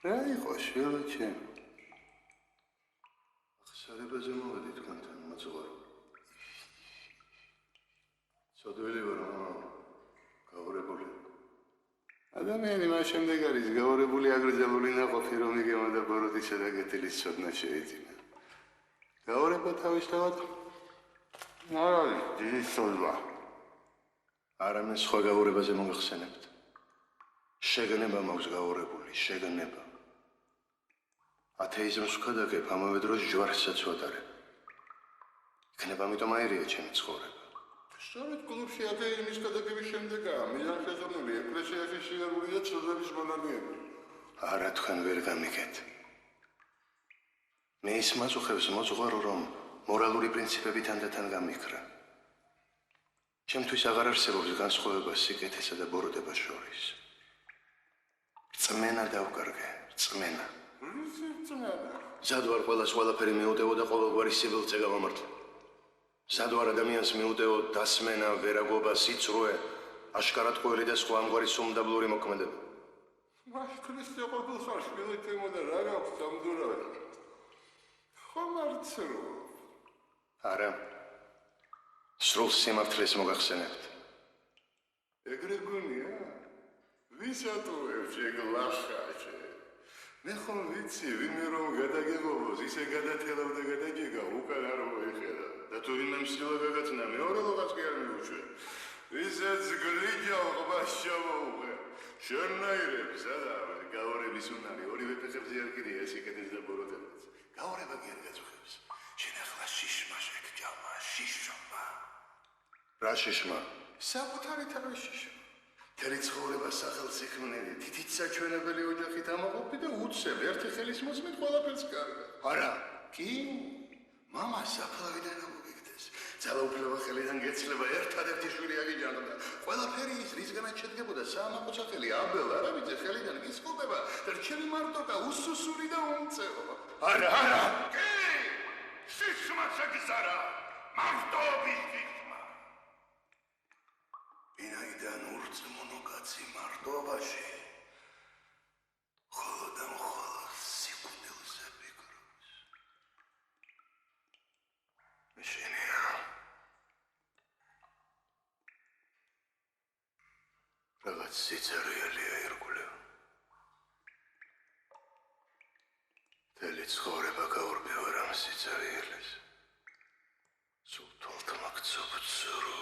რა იყო შვილოჩემ? ახსარებაზე მოვედი თქვენთან, მოძღვარი. სოდველი ვარ, გაურებული. ადამიანი მას შემდეგ არის გაურებული აგრძელული ნაყოფი, რომ იგემა და ბოროტისა და გეთილის ცოდნა შეეძინა. გაურება თავისთავად არ არის დიდი სულვა. არამედ სხვა გაურებაზე მოგახსენებთ. შეგნება მაქვს გაურებული, შეგნება. ათეიზმს ვქადაგებ, ამავე დროს ჯვარსაც ვატარებ. იქნება ამიტომ აირია ჩემი ცხოვრება. სწორედ კლუბში ათეიზმის ქადაგების შემდეგაა მიზანშეწონილი ეკლესიაში სიარული და ცოდვების მონარნიები. არა, თქვენ ვერ გამიგეთ. მე ის მაწუხებს მოძღვარო, რომ მორალური პრინციპები თანდათან გამიქრა. ჩემთვის აღარ არსებობს განსხვავება სიკეთესა და ბოროტებას შორის. რწმენა დავკარგე, რწმენა. ზად ვარ ყველას ყველაფერი მიუტევო და ყოველგვარი სიბილწე გავამართლე. ზად ვარ ადამიანს მიუტევო დასმენა, ვერაგობა, სიცრუე, აშკარად ყველი და სხვა ამგვარი სუმდაბლური მოქმედება. მას ქრისტე ყოფილ ხარ შვილეთემო და რა გაქვს სამდურავი. ხომ არცრო. არა. სრულ სიმართლეს მოგახსენებთ. ეგრე გონია? ვისატუებს ეგ ლახაჭე. მე ხომ ვიცი, ვინმე რომ გადაგეღობოს, ისე გადათელავ და გადაგეგა, უკან არ მოიხედა. და თუ ვინმე მსილა გაგაცნა, მეორე ლოყას კი არ მიუჩვე. ვისაც გლიჯა ყბას ჩამოუღე. შენნაირები, სადა გაურების უნარი, ორივე ფეხებზე არ კიდია სიკეთეს და ბოროტებაც. გაურება კი არ გაწუხებს. შენ ახლა შიშმა შეგჯამა, შიშმა. რა შიშმა? საკუთარი თავის შიშმა. მთელი ცხოვრება სახელმწიფონელი, თითით საჩვენებელი ოჯახით ამაყობდი და უცებ ერთი ხელის მოსმით ყველაფერს კარგად. არა, კი, მამა საფლავიდან ამოგიგდეს. ძალაუფლება ხელიდან გეცლება, ერთადერთი შვილი აგიჯანდა. ყველაფერი ის რისგანაც შედგებოდა საამაყო სახელი, აბელ არავითარ ხელიდან გისხლდება და რჩები მარტოკა უსუსური და უმწეო. არა, არა, კი, შიშმა შეგზარა, მარტოობის შიშმა. ვინაიდან ურწმუნო კაცი მარტობაში მხოლოდ და მხოლოდ სიკვდილზე ფიქრობს. მაშინია რაღაც სიცარიელია ირგვლივ. მთელი ცხოვრება გაურბევარ ამ სიცარიელეს. სულ თვალთმაქცობ ცრუ.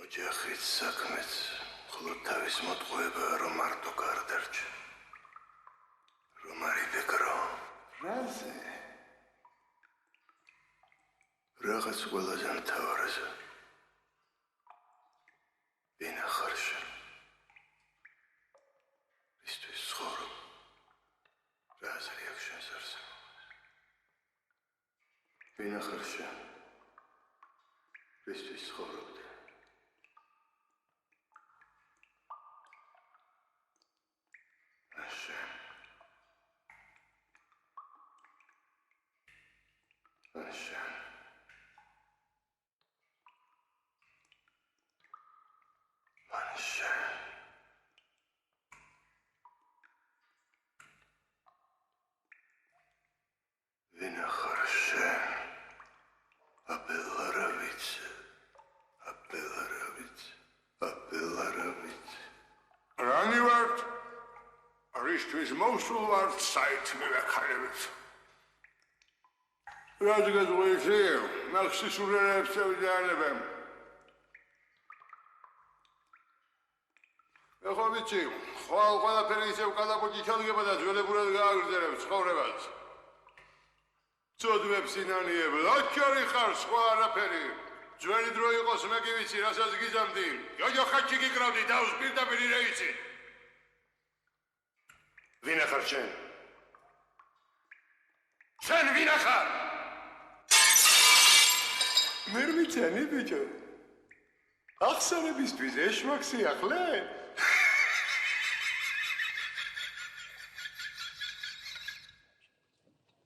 ოჯახით საქმეც, მხოლოდ თავის მოტყუებაა, რომ მარტო არ დარჩა. რომ არ იფიქრო. რაზე? რაღაც ყველაზე მთავარზე. ვინა ხარ შენ? ისთვის ცხოვრობ. რა აზრი აქვს შენს არსებობას? ვინა ხარ შენ? ისთვის ცხოვრობ. Ისთვის მოსულ ვართ საით მივექალებით. რადგან ზღვიში, ნახში სულელებს წევიდანებემ. ეხლა ვიცი, ყველაფერი ისევ კალაპოტი ჩადგება და ძველებურად გააგრძელებს ცხოვრებას. ცოდვებს ინანიებ, აჩარი ხარ სხვა არაფერი. ძველი დრო იყოს მე კი ვიცი, რასაც გიზამდი. ოჯახში გიკრავდი თავს პირდაპირ რეიცი. ვინა ხარ შენ? შენ ვინა ხარ? მერმიცანი ბიჭო. ახსარებისთვის ეშვაქსი ახლე?